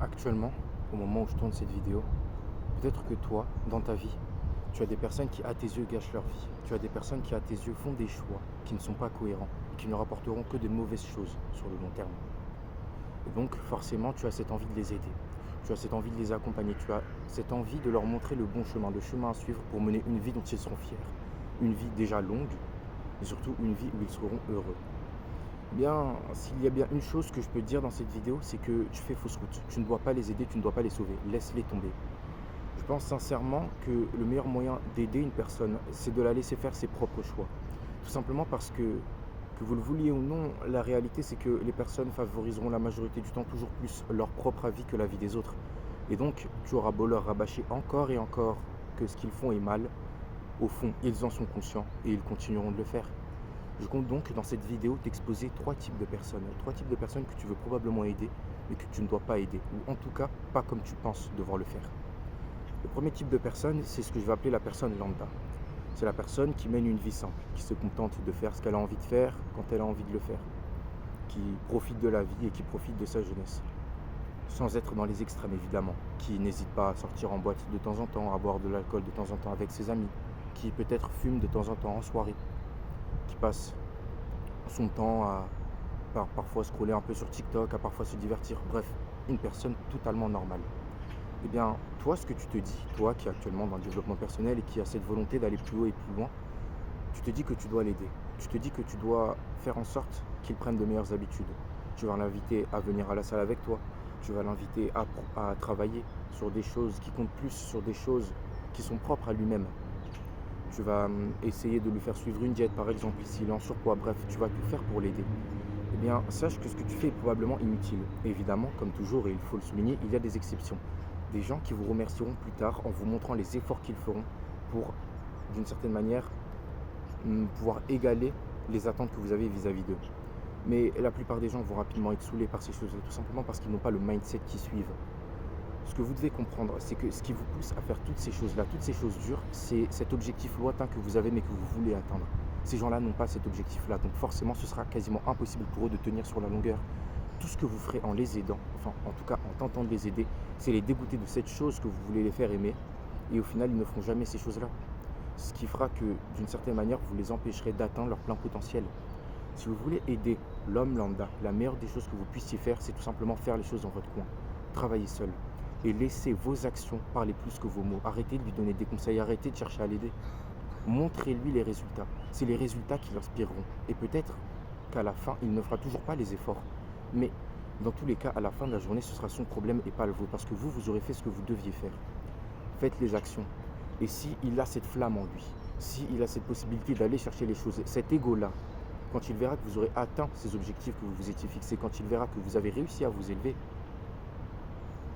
Actuellement, au moment où je tourne cette vidéo, peut-être que toi, dans ta vie, tu as des personnes qui, à tes yeux, gâchent leur vie. Tu as des personnes qui, à tes yeux, font des choix qui ne sont pas cohérents et qui ne rapporteront que de mauvaises choses sur le long terme. Et donc, forcément, tu as cette envie de les aider. Tu as cette envie de les accompagner. Tu as cette envie de leur montrer le bon chemin, le chemin à suivre pour mener une vie dont ils seront fiers. Une vie déjà longue, et surtout une vie où ils seront heureux. Bien, s'il y a bien une chose que je peux te dire dans cette vidéo, c'est que tu fais fausse route. Tu ne dois pas les aider, tu ne dois pas les sauver. Laisse-les tomber. Je pense sincèrement que le meilleur moyen d'aider une personne, c'est de la laisser faire ses propres choix. Tout simplement parce que vous le vouliez ou non, la réalité c'est que les personnes favoriseront la majorité du temps toujours plus leur propre avis que l'avis des autres. Et donc, tu auras beau leur rabâcher encore et encore que ce qu'ils font est mal, au fond, ils en sont conscients et ils continueront de le faire. Je compte donc dans cette vidéo t'exposer trois types de personnes. Trois types de personnes que tu veux probablement aider, mais que tu ne dois pas aider. Ou en tout cas, pas comme tu penses devoir le faire. Le premier type de personne, c'est ce que je vais appeler la personne lambda. C'est la personne qui mène une vie simple, qui se contente de faire ce qu'elle a envie de faire quand elle a envie de le faire. Qui profite de la vie et qui profite de sa jeunesse. Sans être dans les extrêmes évidemment. Qui n'hésite pas à sortir en boîte de temps en temps, à boire de l'alcool de temps en temps avec ses amis. Qui peut-être fume de temps en temps en soirée. Qui passe son temps à parfois scroller un peu sur TikTok, à parfois se divertir, bref, une personne totalement normale. Eh bien, toi, ce que tu te dis, toi qui es actuellement dans le développement personnel et qui a cette volonté d'aller plus haut et plus loin, tu te dis que tu dois l'aider. Tu te dis que tu dois faire en sorte qu'il prenne de meilleures habitudes. Tu vas l'inviter à venir à la salle avec toi. Tu vas l'inviter à travailler sur des choses qui comptent plus, sur des choses qui sont propres à lui-même. Tu vas essayer de lui faire suivre une diète par exemple, s'il est en surpoids, bref, tu vas tout faire pour l'aider. Eh bien, sache que ce que tu fais est probablement inutile. Évidemment, comme toujours, et il faut le souligner, il y a des exceptions. Des gens qui vous remercieront plus tard en vous montrant les efforts qu'ils feront pour, d'une certaine manière, pouvoir égaler les attentes que vous avez vis-à-vis d'eux. Mais la plupart des gens vont rapidement être saoulés par ces choses-là, tout simplement parce qu'ils n'ont pas le mindset qui suivent. Ce que vous devez comprendre, c'est que ce qui vous pousse à faire toutes ces choses-là, toutes ces choses dures, c'est cet objectif lointain que vous avez mais que vous voulez atteindre. Ces gens-là n'ont pas cet objectif-là, donc forcément ce sera quasiment impossible pour eux de tenir sur la longueur. Tout ce que vous ferez en les aidant, enfin en tout cas en tentant de les aider, c'est les dégoûter de cette chose que vous voulez les faire aimer, et au final ils ne feront jamais ces choses-là. Ce qui fera que d'une certaine manière vous les empêcherez d'atteindre leur plein potentiel. Si vous voulez aider l'homme lambda, la meilleure des choses que vous puissiez faire, c'est tout simplement faire les choses dans votre coin. Travailler seul. Et laissez vos actions parler plus que vos mots. Arrêtez de lui donner des conseils, arrêtez de chercher à l'aider. Montrez-lui les résultats. C'est les résultats qui l'inspireront. Et peut-être qu'à la fin, il ne fera toujours pas les efforts. Mais dans tous les cas, à la fin de la journée, ce sera son problème et pas le vôtre. Parce que vous aurez fait ce que vous deviez faire. Faites les actions. Et s'il a cette flamme en lui, s'il a cette possibilité d'aller chercher les choses, cet ego-là, quand il verra que vous aurez atteint ces objectifs que vous vous étiez fixés, quand il verra que vous avez réussi à vous élever,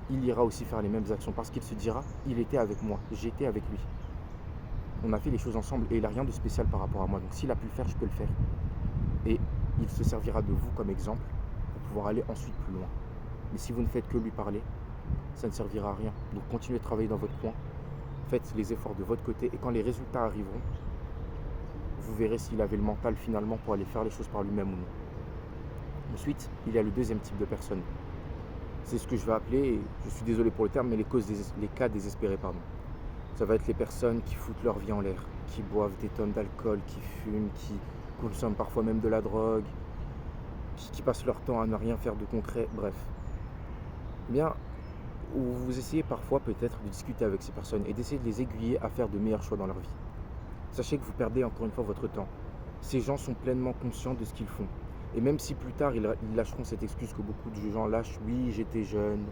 il ira aussi faire les mêmes actions parce qu'il se dira, il était avec moi, j'étais avec lui. On a fait les choses ensemble et il n'a rien de spécial par rapport à moi. Donc s'il a pu le faire, je peux le faire. Et il se servira de vous comme exemple pour pouvoir aller ensuite plus loin. Mais si vous ne faites que lui parler, ça ne servira à rien. Donc continuez de travailler dans votre coin, faites les efforts de votre côté et quand les résultats arriveront, vous verrez s'il avait le mental finalement pour aller faire les choses par lui-même ou non. Ensuite, il y a le deuxième type de personne. C'est ce que je vais appeler, je suis désolé pour le terme, mais les cas désespérés, pardon. Ça va être les personnes qui foutent leur vie en l'air, qui boivent des tonnes d'alcool, qui fument, qui consomment parfois même de la drogue, qui passent leur temps à ne rien faire de concret, bref. Eh bien, vous essayez parfois peut-être de discuter avec ces personnes et d'essayer de les aiguiller à faire de meilleurs choix dans leur vie. Sachez que vous perdez encore une fois votre temps. Ces gens sont pleinement conscients de ce qu'ils font. Et même si plus tard, ils lâcheront cette excuse que beaucoup de gens lâchent, oui, j'étais jeune,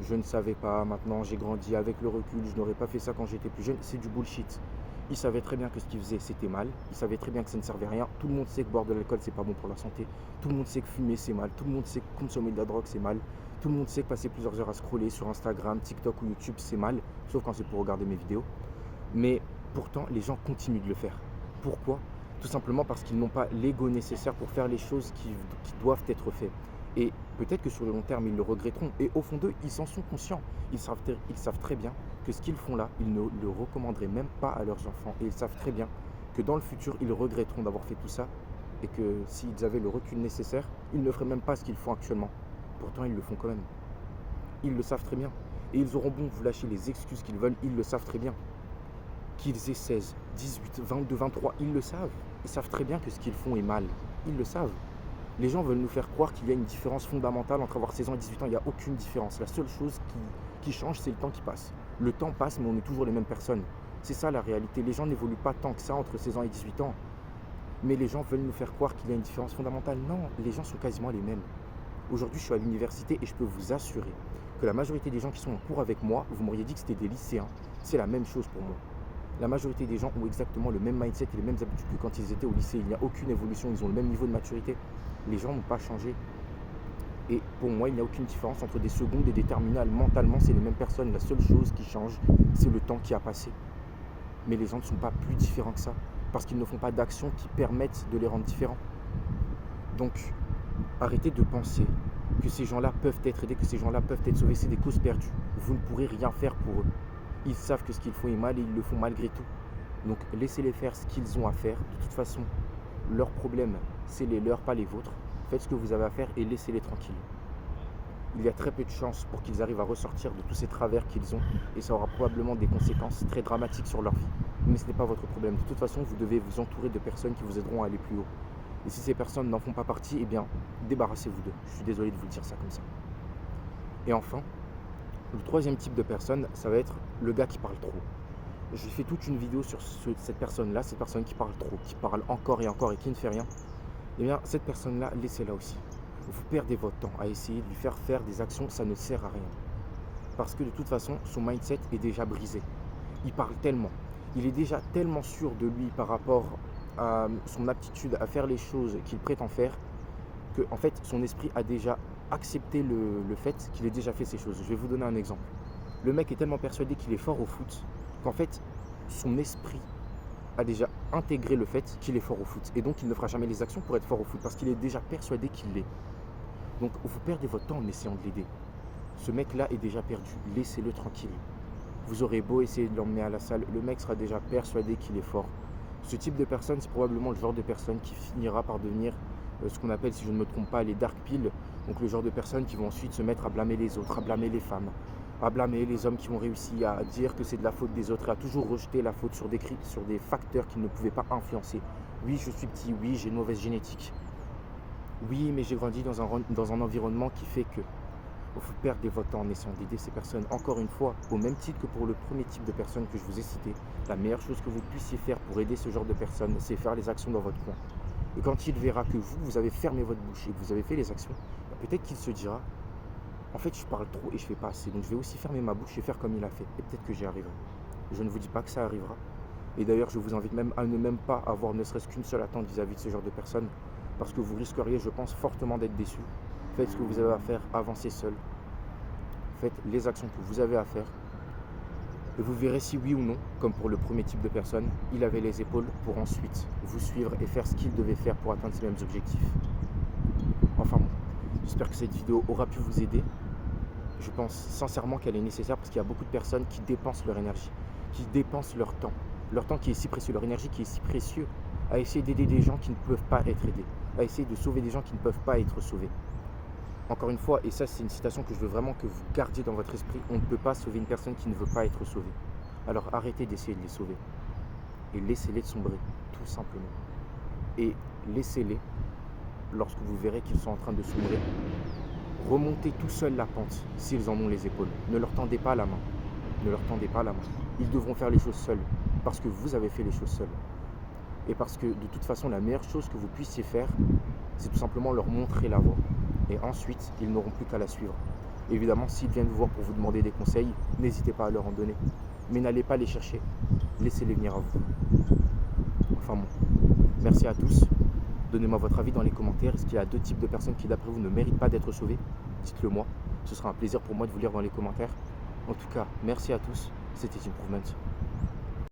je ne savais pas, maintenant j'ai grandi avec le recul, je n'aurais pas fait ça quand j'étais plus jeune, c'est du bullshit. Ils savaient très bien que ce qu'ils faisaient, c'était mal, ils savaient très bien que ça ne servait à rien, tout le monde sait que boire de l'alcool, c'est pas bon pour la santé, tout le monde sait que fumer, c'est mal, tout le monde sait que consommer de la drogue, c'est mal, tout le monde sait que passer plusieurs heures à scroller sur Instagram, TikTok ou YouTube, c'est mal, sauf quand c'est pour regarder mes vidéos. Mais pourtant, les gens continuent de le faire. Pourquoi ? Tout simplement parce qu'ils n'ont pas l'ego nécessaire pour faire les choses qui doivent être faites. Et peut-être que sur le long terme, ils le regretteront. Et au fond d'eux, ils en sont conscients. Ils savent très bien que ce qu'ils font là, ils ne le recommanderaient même pas à leurs enfants. Et ils savent très bien que dans le futur, ils regretteront d'avoir fait tout ça. Et que s'ils avaient le recul nécessaire, ils ne feraient même pas ce qu'ils font actuellement. Pourtant, ils le font quand même. Ils le savent très bien. Et ils auront beau vous lâcher les excuses qu'ils veulent, ils le savent très bien. Qu'ils aient 16, 18, 22, 23, ils le savent. Ils savent très bien que ce qu'ils font est mal. Ils le savent. Les gens veulent nous faire croire qu'il y a une différence fondamentale entre avoir 16 ans et 18 ans. Il n'y a aucune différence. La seule chose qui change, c'est le temps qui passe. Le temps passe, mais on est toujours les mêmes personnes. C'est ça la réalité. Les gens n'évoluent pas tant que ça entre 16 ans et 18 ans. Mais les gens veulent nous faire croire qu'il y a une différence fondamentale. Non, les gens sont quasiment les mêmes. Aujourd'hui, je suis à l'université et je peux vous assurer que la majorité des gens qui sont en cours avec moi, vous m'auriez dit que c'était des lycéens. C'est la même chose pour moi. La majorité des gens ont exactement le même mindset et les mêmes habitudes que quand ils étaient au lycée. Il n'y a aucune évolution, ils ont le même niveau de maturité. Les gens n'ont pas changé. Et pour moi, il n'y a aucune différence entre des secondes et des terminales. Mentalement, c'est les mêmes personnes. La seule chose qui change, c'est le temps qui a passé. Mais les gens ne sont pas plus différents que ça, parce qu'ils ne font pas d'actions qui permettent de les rendre différents. Donc, arrêtez de penser que ces gens-là peuvent être aidés, que ces gens-là peuvent être sauvés. C'est des causes perdues. Vous ne pourrez rien faire pour eux. Ils savent que ce qu'ils font est mal et ils le font malgré tout. Donc, laissez-les faire ce qu'ils ont à faire. De toute façon, leurs problèmes, c'est les leurs, pas les vôtres. Faites ce que vous avez à faire et laissez-les tranquilles. Il y a très peu de chances pour qu'ils arrivent à ressortir de tous ces travers qu'ils ont et ça aura probablement des conséquences très dramatiques sur leur vie. Mais ce n'est pas votre problème. De toute façon, vous devez vous entourer de personnes qui vous aideront à aller plus haut. Et si ces personnes n'en font pas partie, eh bien, débarrassez-vous d'eux. Je suis désolé de vous le dire ça comme ça. Et enfin, le troisième type de personne, ça va être le gars qui parle trop. J'ai fait toute une vidéo sur cette personne-là, cette personne qui parle trop, qui parle encore et encore et qui ne fait rien. Eh bien, cette personne-là, laissez-la aussi. Vous perdez votre temps à essayer de lui faire faire des actions, ça ne sert à rien. Parce que de toute façon, son mindset est déjà brisé. Il parle tellement. Il est déjà tellement sûr de lui par rapport à son aptitude à faire les choses qu'il prétend faire que, en fait, son esprit a déjà accepté le fait qu'il ait déjà fait ces choses. Je vais vous donner un exemple. Le mec est tellement persuadé qu'il est fort au foot qu'en fait, son esprit a déjà intégré le fait qu'il est fort au foot. Et donc, il ne fera jamais les actions pour être fort au foot parce qu'il est déjà persuadé qu'il l'est. Donc, vous perdez votre temps en essayant de l'aider. Ce mec-là est déjà perdu. Laissez-le tranquille. Vous aurez beau essayer de l'emmener à la salle, le mec sera déjà persuadé qu'il est fort. Ce type de personne, c'est probablement le genre de personne qui finira par devenir ce qu'on appelle, si je ne me trompe pas, les dark pills. Donc, le genre de personnes qui vont ensuite se mettre à blâmer les autres, à blâmer les femmes, à blâmer les hommes qui ont réussi, à dire que c'est de la faute des autres, et à toujours rejeter la faute sur des facteurs qu'ils ne pouvaient pas influencer. Oui, je suis petit, oui, j'ai une mauvaise génétique. Oui, mais j'ai grandi dans un environnement qui fait que vous perdez votre temps en essayant d'aider ces personnes. Encore une fois, au même titre que pour le premier type de personnes que je vous ai cité, la meilleure chose que vous puissiez faire pour aider ce genre de personnes, c'est faire les actions dans votre coin. Et quand il verra que vous avez fermé votre bouche et que vous avez fait les actions, peut-être qu'il se dira « En fait, je parle trop et je fais pas assez, donc je vais aussi fermer ma bouche et faire comme il a fait. Et peut-être que j'y arriverai. » Je ne vous dis pas que ça arrivera. Et d'ailleurs, je vous invite même à ne même pas avoir ne serait-ce qu'une seule attente vis-à-vis de ce genre de personnes, parce que vous risqueriez, je pense, fortement d'être déçu. Faites ce que vous avez à faire, avancez seul. Faites les actions que vous avez à faire. Et vous verrez si oui ou non, comme pour le premier type de personne, il avait les épaules pour ensuite vous suivre et faire ce qu'il devait faire pour atteindre ces mêmes objectifs. Enfin bon, j'espère que cette vidéo aura pu vous aider. Je pense sincèrement qu'elle est nécessaire parce qu'il y a beaucoup de personnes qui dépensent leur énergie, qui dépensent leur temps qui est si précieux, leur énergie qui est si précieux, à essayer d'aider des gens qui ne peuvent pas être aidés, à essayer de sauver des gens qui ne peuvent pas être sauvés. Encore une fois, et ça c'est une citation que je veux vraiment que vous gardiez dans votre esprit, on ne peut pas sauver une personne qui ne veut pas être sauvée. Alors arrêtez d'essayer de les sauver et laissez-les sombrer, tout simplement. Et laissez-les, lorsque vous verrez qu'ils sont en train de sombrer, remonter tout seuls la pente s'ils en ont les épaules. Ne leur tendez pas la main. Ne leur tendez pas la main. Ils devront faire les choses seuls parce que vous avez fait les choses seuls. Et parce que de toute façon, la meilleure chose que vous puissiez faire, c'est tout simplement leur montrer la voie. Et ensuite, ils n'auront plus qu'à la suivre. Évidemment, s'ils viennent vous voir pour vous demander des conseils, n'hésitez pas à leur en donner. Mais n'allez pas les chercher. Laissez-les venir à vous. Enfin bon, merci à tous. Donnez-moi votre avis dans les commentaires. Est-ce qu'il y a deux types de personnes qui, d'après vous, ne méritent pas d'être sauvées? Dites-le moi. Ce sera un plaisir pour moi de vous lire dans les commentaires. En tout cas, merci à tous. C'était Improvement.